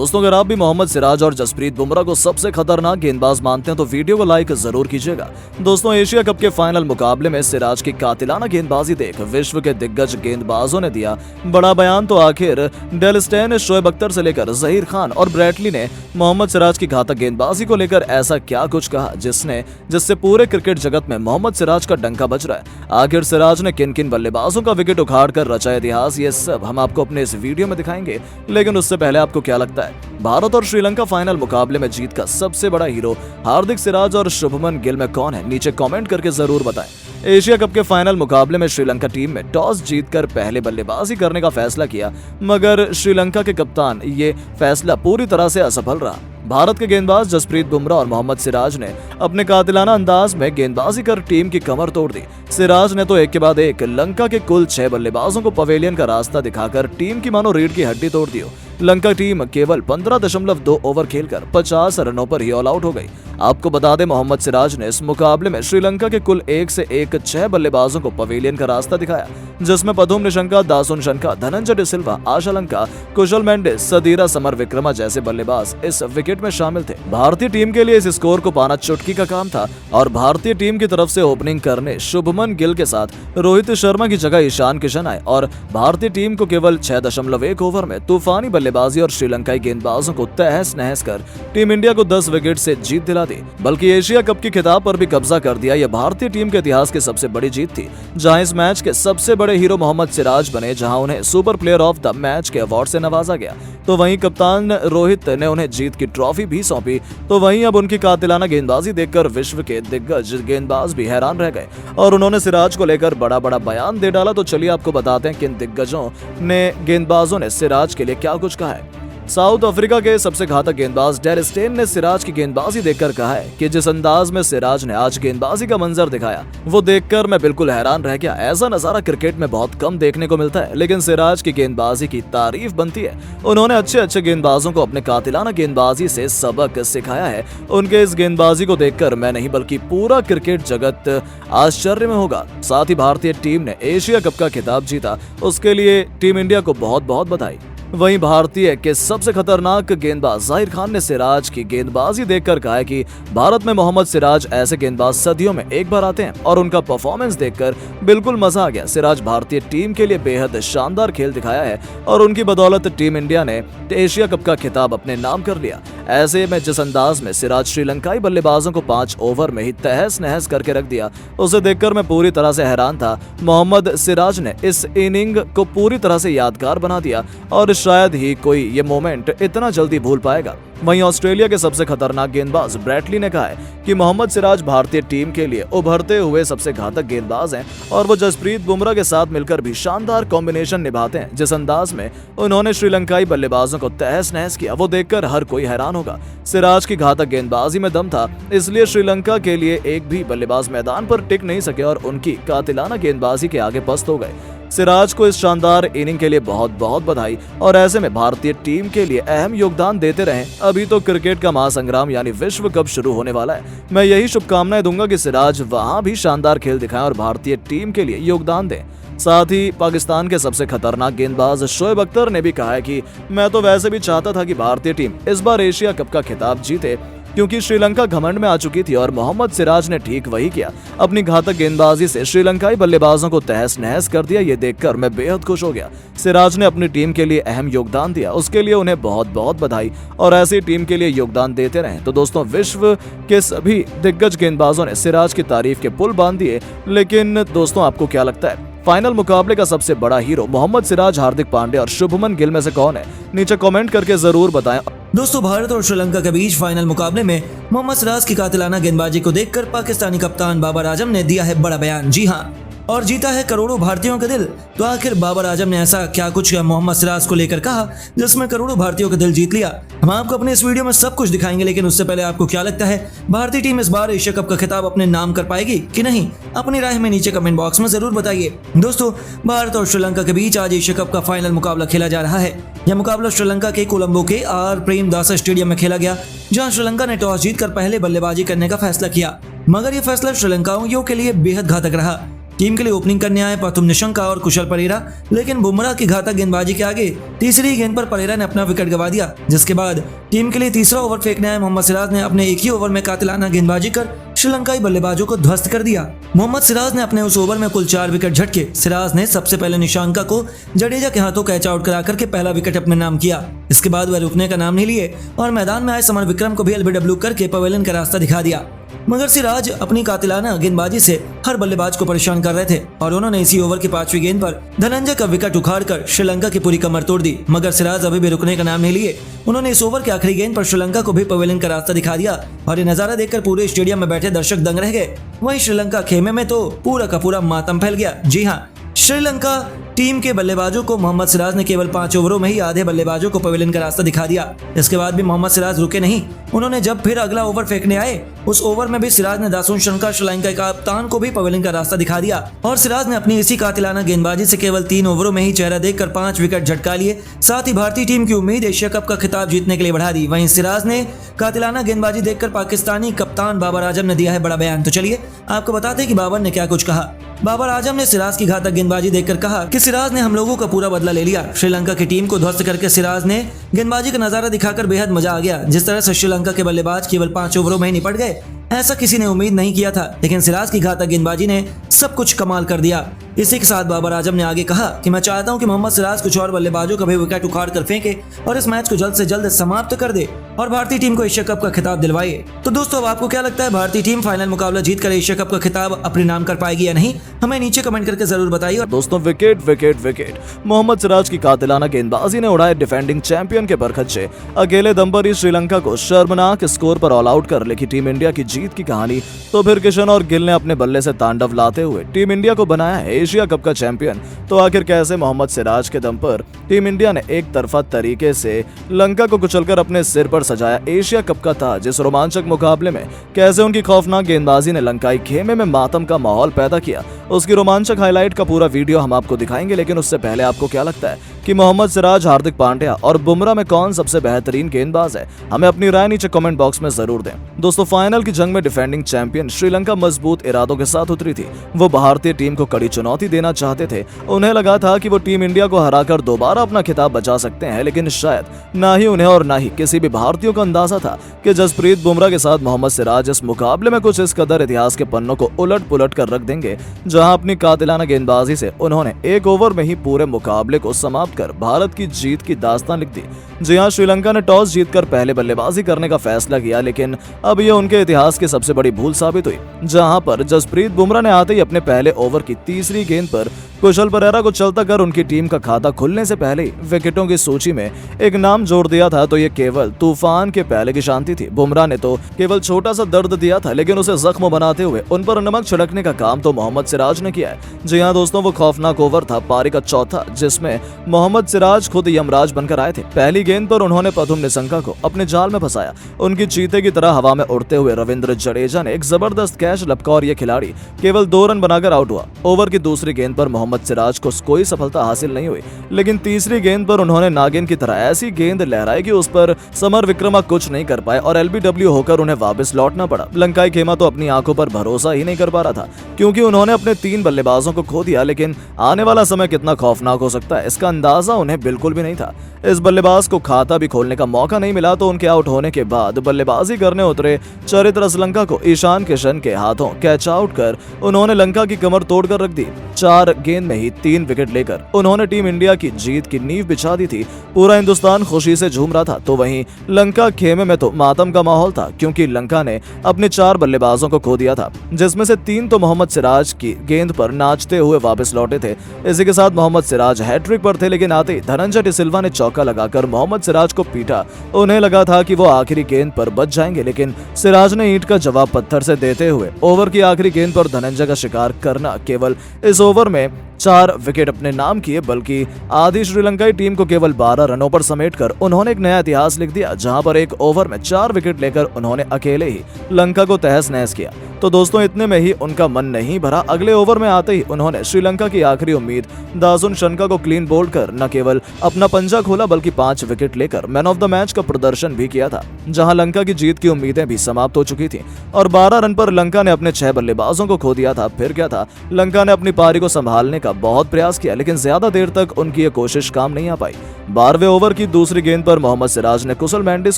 दोस्तों अगर आप भी मोहम्मद सिराज और जसप्रीत बुमराह को सबसे खतरनाक गेंदबाज मानते हैं तो वीडियो को लाइक जरूर कीजिएगा। दोस्तों एशिया कप के फाइनल मुकाबले में सिराज की कातिलाना गेंदबाजी देख विश्व के दिग्गज गेंदबाजों ने दिया बड़ा बयान। तो आखिर डेल स्टेन, शोएब अख्तर से लेकर जहीर खान और ब्रैटली ने मोहम्मद सिराज की घातक गेंदबाजी को लेकर ऐसा क्या कुछ कहा जिससे पूरे क्रिकेट जगत में मोहम्मद सिराज का डंका बज रहा है। आखिर सिराज ने किन किन बल्लेबाजों का विकेट उखाड़ कर रचा इतिहास, ये सब हम आपको अपने इस वीडियो में दिखाएंगे। लेकिन उससे पहले आपको क्या लगता है भारत और श्रीलंका फाइनल मुकाबले में जीत का सबसे बड़ा हीरो हार्दिक सिराज और शुभमन गिल में कौन है? नीचे कमेंट करके जरूर बताएं। एशिया कप के फाइनल मुकाबले में श्रीलंका टीम में टॉस जीतकर पहले बल्लेबाजी करने का फैसला किया, मगर श्रीलंका के कप्तान ये फैसला पूरी तरह से असफल रहा। भारत के गेंदबाज जसप्रीत बुमराह और मोहम्मद सिराज ने अपने कातिलाना अंदाज में गेंदबाजी कर टीम की कमर तोड़ दी। सिराज ने तो एक के बाद एक लंका के कुल 6 बल्लेबाजों को पवेलियन का रास्ता दिखाकर टीम की मानो रीढ़ की हड्डी तोड़ दी। लंका टीम केवल 15.2 ओवर खेलकर 50 रनों पर ही ऑल आउट हो गई। आपको बता दें मोहम्मद सिराज ने इस मुकाबले में श्रीलंका के कुल 6 बल्लेबाजों को पवेलियन का रास्ता दिखाया, जिसमें पथुम निशंका, दासुन शंका, धनंजय डि सिल्वा, आशा लंका, कुशल मेंडिस, सदीरा समर विक्रमा जैसे बल्लेबाज इस विकेट में शामिल थे। भारतीय टीम के लिए इस स्कोर को पाना चुटकी का काम था और भारतीय टीम की तरफ से ओपनिंग करने शुभमन गिल के साथ रोहित शर्मा की जगह ईशान किशन आए और भारतीय टीम को केवल 6.1 ओवर में तूफानी बल्लेबाजी और श्रीलंकाई गेंदबाजों को तहस नहस कर टीम इंडिया को 10 विकेट से जीत दिला दी। बल्कि एशिया कप के खिताब पर भी कब्जा कर दिया। यह भारतीय टीम के इतिहास की सबसे बड़ी जीत थी, जहां इस मैच के सबसे बड़े हीरो मोहम्मद सिराज बने, जहां उन्हें super player of the match के अवार्ड से नवाजा गया। तो वहीं कप्तान रोहित ने उन्हें जीत की ट्रॉफी भी सौंपी। तो वहीं अब उनकी कातिलाना गेंदबाजी देखकर विश्व के दिग्गज गेंदबाज भी हैरान रह गए और उन्होंने सिराज को लेकर बड़ा बयान दे डाला। तो चलिए आपको बताते हैं किन दिग्गजों ने गेंदबाजों ने सिराज के लिए क्या कुछ कहा है। साउथ अफ्रीका के सबसे घातक गेंदबाज डेल स्टेन ने सिराज की गेंदबाजी देखकर कहा है कि जिस अंदाज में सिराज ने आज गेंदबाजी का मंजर दिखाया वो देखकर मैं बिल्कुल हैरान रह गया। ऐसा नजारा क्रिकेट में बहुत कम देखने को मिलता है, लेकिन सिराज की गेंदबाजी की तारीफ बनती है। उन्होंने अच्छे गेंदबाजों को अपने कातिलाना गेंदबाजी से सबक सिखाया है। उनके इस गेंदबाजी को देखकर मैं नहीं बल्कि पूरा क्रिकेट जगत आश्चर्य में होगा। साथ ही भारतीय टीम ने एशिया कप का खिताब जीता, उसके लिए टीम इंडिया को बहुत बधाई। वहीं भारतीय के सबसे खतरनाक गेंदबाज जहीर खान ने सिराज की गेंदबाजी देखकर कहा है कि भारत में मोहम्मद सिराज ऐसे गेंदबाज सदियों में एक बार आते हैं और उनका परफॉर्मेंस देखकर बिल्कुल मजा आ गया। सिराज भारतीय टीम के लिए बेहद शानदार खेल दिखाया है और उनकी बदौलत टीम इंडिया ने एशिया कप का खिताब अपने नाम कर लिया। ऐसे में जिस अंदाज में सिराज श्रीलंकाई बल्लेबाजों को 5 ओवर में ही तहस नहस करके रख दिया, उसे देखकर मैं पूरी तरह से हैरान था। मोहम्मद सिराज ने इस इनिंग को पूरी तरह से यादगार बना दिया और शायद ही कोई ये मोमेंट इतना जल्दी भूल पाएगा। वहीं ऑस्ट्रेलिया के सबसे खतरनाक गेंदबाज ब्रैटली ने कहा है कि मोहम्मद सिराज भारतीय टीम के लिए उभरते हुए सबसे घातक गेंदबाज हैं और वो जसप्रीत बुमराह के साथ मिलकर भी शानदार कॉम्बिनेशन निभाते हैं। जिस अंदाज में उन्होंने श्रीलंकाई बल्लेबाजों को तहस नहस किया वो देखकर हर कोई हैरान होगा। सिराज की घातक गेंदबाजी में दम था, इसलिए श्रीलंका के लिए एक भी बल्लेबाज मैदान पर टिक नहीं सके और उनकी कातिलाना गेंदबाजी के आगे पस्त हो गए। सिराज को इस शानदार इनिंग के लिए बहुत बधाई और ऐसे में भारतीय टीम के लिए अहम योगदान देते रहें। अभी तो क्रिकेट का महासंग्राम यानी विश्व कप शुरू होने वाला है। मैं यही शुभकामनाएं दूंगा कि सिराज वहां भी शानदार खेल दिखाएं और भारतीय टीम के लिए योगदान दें। साथ ही पाकिस्तान के सबसे खतरनाक गेंदबाज शोएब अख्तर ने भी कहा है कि मैं तो वैसे भी चाहता था कि भारतीय टीम इस बार एशिया कप का खिताब जीते, क्योंकि श्रीलंका घमंड में आ चुकी थी और मोहम्मद सिराज ने ठीक वही किया। अपनी घातक गेंदबाजी से श्रीलंकाई बल्लेबाजों को तहस नहस कर दिया। ये देखकर मैं बेहद खुश हो गया। सिराज ने अपनी टीम के लिए अहम योगदान दिया, उसके लिए उन्हें बहुत बधाई और ऐसी टीम के लिए योगदान देते रहें। तो दोस्तों विश्व के सभी दिग्गज गेंदबाजों ने सिराज की तारीफ के पुल बांध दिए। लेकिन दोस्तों आपको क्या लगता है फाइनल मुकाबले का सबसे बड़ा हीरो मोहम्मद सिराज, हार्दिक पांड्या और शुभमन गिल में से कौन है? नीचे कमेंट करके जरूर बताएं। दोस्तों भारत और श्रीलंका के बीच फाइनल मुकाबले में मोहम्मद सिराज की कातिलाना गेंदबाजी को देखकर पाकिस्तानी कप्तान बाबर आजम ने दिया है बड़ा बयान। जी हां, और जीता है करोड़ों भारतीयों का दिल। तो आखिर बाबर आजम ने ऐसा क्या कुछ मोहम्मद सिराज को लेकर कहा जिसमें करोड़ों भारतीयों का दिल जीत लिया? हम आपको अपने इस वीडियो में सब कुछ दिखाएंगे, लेकिन उससे पहले आपको क्या लगता है भारतीय टीम इस बार एशिया कप का खिताब अपने नाम कर पाएगी कि नहीं? अपनी राय में नीचे कमेंट बॉक्स में जरूर बताइए। दोस्तों भारत और श्रीलंका के बीच आज एशिया कप का फाइनल मुकाबला खेला जा रहा है। यह मुकाबला श्रीलंका के कोलंबो के आर प्रेमदासा स्टेडियम में खेला गया, जहां श्रीलंका ने टॉस जीतकर पहले बल्लेबाजी करने का फैसला किया, मगर यह फैसला श्रीलंकाइयों के लिए बेहद घातक रहा, टीम के लिए ओपनिंग करने आए प्रथम निशंका और कुशल परेरा, लेकिन बुमराह की घातक गेंदबाजी के आगे तीसरी गेंद पर परेरा ने अपना विकेट गंवा दिया, जिसके बाद टीम के लिए तीसरा ओवर फेंकने आए मोहम्मद सिराज ने अपने एक ही ओवर में कातिलाना गेंदबाजी कर श्रीलंकाई बल्लेबाजों को ध्वस्त कर दिया। मोहम्मद सिराज ने अपने उस ओवर में कुल 4 विकेट झटके। सिराज ने सबसे पहले निशंका को जडेजा के हाथों कैच आउट करा करके पहला विकेट अपने नाम किया। इसके बाद वह रुकने का नाम नहीं लिए और मैदान में आए समर विक्रम को भी एलबीडब्ल्यू करके पवेलियन का रास्ता दिखा दिया। मगर सिराज अपनी कातिलाना गेंदबाजी से हर बल्लेबाज को परेशान कर रहे थे और उन्होंने इसी ओवर की 5वीं गेंद पर धनंजय का विकेट उखाड़कर श्रीलंका की पूरी कमर तोड़ दी। मगर सिराज अभी भी रुकने का नाम नहीं लिए। उन्होंने इस ओवर की आखिरी गेंद पर श्रीलंका को भी पवेलियन का रास्ता दिखा दिया और ये नजारा देखकर पूरे स्टेडियम में बैठे दर्शक दंग रह गए। वहीं श्रीलंका खेमे में तो पूरा का पूरा मातम फैल गया। जी हाँ, श्रीलंका टीम के बल्लेबाजों को मोहम्मद सिराज ने केवल 5 ओवरों में ही आधे बल्लेबाजों को पवेलियन का रास्ता दिखा दिया। इसके बाद भी मोहम्मद सिराज रुके नहीं। उन्होंने जब फिर अगला ओवर फेंकने आए, उस ओवर में भी सिराज ने दासुन शंका श्रीलंका के कप्तान को भी पवेलियन का रास्ता दिखा दिया और सिराज ने अपनी इसी कातिलाना गेंदबाजी से केवल 3 ओवरों में ही चेहरा देखकर 5 विकेट झटका लिए। साथ ही भारतीय टीम की उम्मीद एशिया कप का खिताब जीतने के लिए बढ़ा दी। वहीं सिराज ने कातिलाना गेंदबाजी देखकर पाकिस्तानी कप्तान बाबर आजम ने दिया है बड़ा बयान। तो चलिए आपको बताते हैं कि बाबर ने क्या कुछ कहा। बाबर आजम ने सिराज की घातक गेंदबाजी देखकर कहा कि सिराज ने हम लोगों का पूरा बदला ले लिया। श्रीलंका की टीम को ध्वस्त करके सिराज ने गेंदबाजी का नजारा दिखाकर बेहद मजा आ गया। जिस तरह से श्रीलंका के बल्लेबाज केवल 5 ओवरों में ही निपट गए, ऐसा किसी ने उम्मीद नहीं किया था, लेकिन सिराज की घातक गेंदबाजी ने सब कुछ कमाल कर दिया। इसी के साथ बाबर आजम ने आगे कहा कि मैं चाहता हूं कि मोहम्मद सिराज कुछ और बल्लेबाजों का भी विकेट उखाड़ कर फेंके और इस मैच को जल्द से जल्द समाप्त कर दे और भारतीय टीम को एशिया कप का खिताब दिलवाए। तो दोस्तों, अब आपको क्या लगता है, भारतीय टीम फाइनल मुकाबला जीतकर एशिया कप का खिताब अपने नाम कर पाएगी या नहीं? हमें नीचे कमेंट करके जरूर बताइए। दोस्तों, विकेट मोहम्मद सिराज की कातिलाना गेंदबाजी ने उड़ाए डिफेंडिंग चैंपियन के बरखच्चे। अकेले दम पर ही श्रीलंका को शर्मनाक स्कोर पर ऑल आउट कर लिखी टीम इंडिया की जीत की कहानी। तो फिर किशन और गिल ने अपने बल्ले से तांडव लाते हुए टीम इंडिया को बनाया है एशिया कप का चैंपियन। तो आखिर कैसे मोहम्मद सिराज के दम पर टीम इंडिया ने एक तरफा तरीके से लंका को कुचलकर अपने सिर पर सजाया एशिया कप का ताज। इस रोमांचक मुकाबले में कैसे उनकी खौफनाक गेंदबाजी ने लंकाई खेमे में मातम का माहौल पैदा किया, उसकी रोमांचक हाईलाइट का पूरा वीडियो हम आपको दिखाएंगे। लेकिन उससे पहले आपको क्या लगता है कि मोहम्मद सिराज, हार्दिक पांड्या और बुमराह में कौन सबसे बेहतरीन गेंदबाज है? हमें अपनी राय नीचे कमेंट बॉक्स में जरूर दें। दोस्तों, फाइनल की जंग में डिफेंडिंग चैंपियन श्रीलंका मजबूत इरादों के साथ उतरी थी। वो भारतीय टीम को कड़ी चुनौती देना चाहते थे। उन्हें लगा था कि वो टीम इंडिया को हराकर दोबारा अपना खिताब बचा सकते हैं, लेकिन शायद ना ही उन्हें और ना ही किसी भी भारतीय को अंदाजा था कि जसप्रीत बुमराह के साथ मोहम्मद सिराज इस मुकाबले में कुछ इस कदर इतिहास के पन्नों को उलट पुलट कर रख देंगे, जहां अपनी कातिलाना गेंदबाजी से उन्होंने एक ओवर में ही पूरे मुकाबले को समाप्त कर भारत की जीत की दास्तान लिख दी। जी हां, श्रीलंका ने टॉस जीतकर पहले बल्लेबाजी करने का फैसला किया, लेकिन अब यह उनके इतिहास की सबसे बड़ी भूल साबित हुई, जहां पर जसप्रीत बुमराह ने आते ही अपने पहले ओवर की तीसरी गेंद पर कुशल परेरा को चलता कर उनकी टीम का खाता खुलने से पहले ही विकेटों की सूची में एक नाम जोड़ दिया था। तो ये केवल तूफान के पहले की शांति थी। बुमराह ने तो केवल छोटा सा दर्द दिया था, लेकिन उसे जख्म बनाते हुए उन पर नमक छिड़कने का काम तो मोहम्मद सिराज ने किया है। जी हाँ दोस्तों, वो खौफनाक ओवर था पारी का चौथा, जिसमें मोहम्मद सिराज खुद यमराज बनकर आए थे। पहली गेंद पर उन्होंने प्रथम निशंका को अपने जाल में फंसाया। उनकी चीते की तरह हवा में उड़ते हुए रविंद्र जडेजा ने एक जबरदस्त कैच लपका और ये खिलाड़ी केवल 2 रन बनाकर आउट हुआ। ओवर की दूसरी गेंद पर मोहम्मद सिराज को कोई सफलता हासिल नहीं हुई, लेकिन तीसरी गेंद पर उन्होंने नागिन की तरह ऐसी गेंद लहराई कि उस पर समर विक्रमा कुछ नहीं कर पाए और एलबीडब्ल्यू होकर उन्हें वापस लौटना पड़ा। लंकाई खेमा तो अपनी आंखों पर भरोसा ही नहीं कर पा रहा था, क्योंकि उन्होंने अपने 3 बल्लेबाजों को खो दिया। लेकिन आने वाला समय कितना खौफनाक हो सकता है, इसका अंदाजा उन्हें बिल्कुल भी नहीं था। इस बल्लेबाज को खाता भी खोलने का मौका नहीं मिला, तो उनके आउट होने के बाद बल्लेबाजी करने उतरे चरित्र श्रीलंका को ईशान किशन के हाथों कैच आउट कर उन्होंने लंका की कमर तोड़कर रख दी। 4 गेंद में ही 3 विकेट लेकर उन्होंने टीम इंडिया की जीत की नींव बिछा दी थी। पूरा हिंदुस्तान खुशी से झूम रहा था, तो वहीं लंका खेमे में तो मातम का माहौल था, क्योंकि लंका ने अपने 4 बल्लेबाजों को खो दिया था, जिसमें से 3 तो मोहम्मद सिराज की गेंद पर नाचते हुए वापस लौटे थे। इसी के साथ मोहम्मद सिराज हैट्रिक पर थे, लेकिन आते ही धनंजय डिसिल्वा ने चौका लगाकर मोहम्मद सिराज को पीटा। उन्हें लगा था कि वो आखिरी गेंद पर बच जाएंगे, लेकिन सिराज ने ईंट का जवाब पत्थर से देते हुए ओवर की आखिरी गेंद पर धनंजय का शिकार करना केवल इस ओवर में 4 विकेट अपने नाम किए, बल्कि आधी श्रीलंकाई टीम को केवल 12 रनों पर समेटकर उन्होंने एक नया इतिहास लिख दिया, जहां पर एक ओवर में 4 विकेट लेकर उन्होंने अकेले ही लंका को तहस नहस किया। तो दोस्तों इतने में ही उनका मन नहीं भरा। अगले ओवर में आते ही उन्होंने श्रीलंका की आखिरी उम्मीद दासुन शनका को क्लीन बोल्ड कर न केवल अपना पंजा खोला, बल्कि 5 विकेट लेकर मैन ऑफ द मैच का प्रदर्शन भी किया था, जहां लंका की जीत की उम्मीदें भी समाप्त हो चुकी थी और 12 रन पर लंका ने अपने 6 बल्लेबाजों को खो दिया था। फिर क्या था, लंका ने अपनी पारी को संभालने का बहुत प्रयास किया, लेकिन ज्यादा देर तक उनकी ये कोशिश काम नहीं आ पाई। 12वें ओवर की दूसरी गेंद पर मोहम्मद सिराज ने कुशल मेंडिस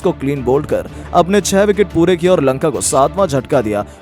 को क्लीन बोल्ड कर अपने 6 विकेट पूरे किए और लंका को 7वां झटका दिया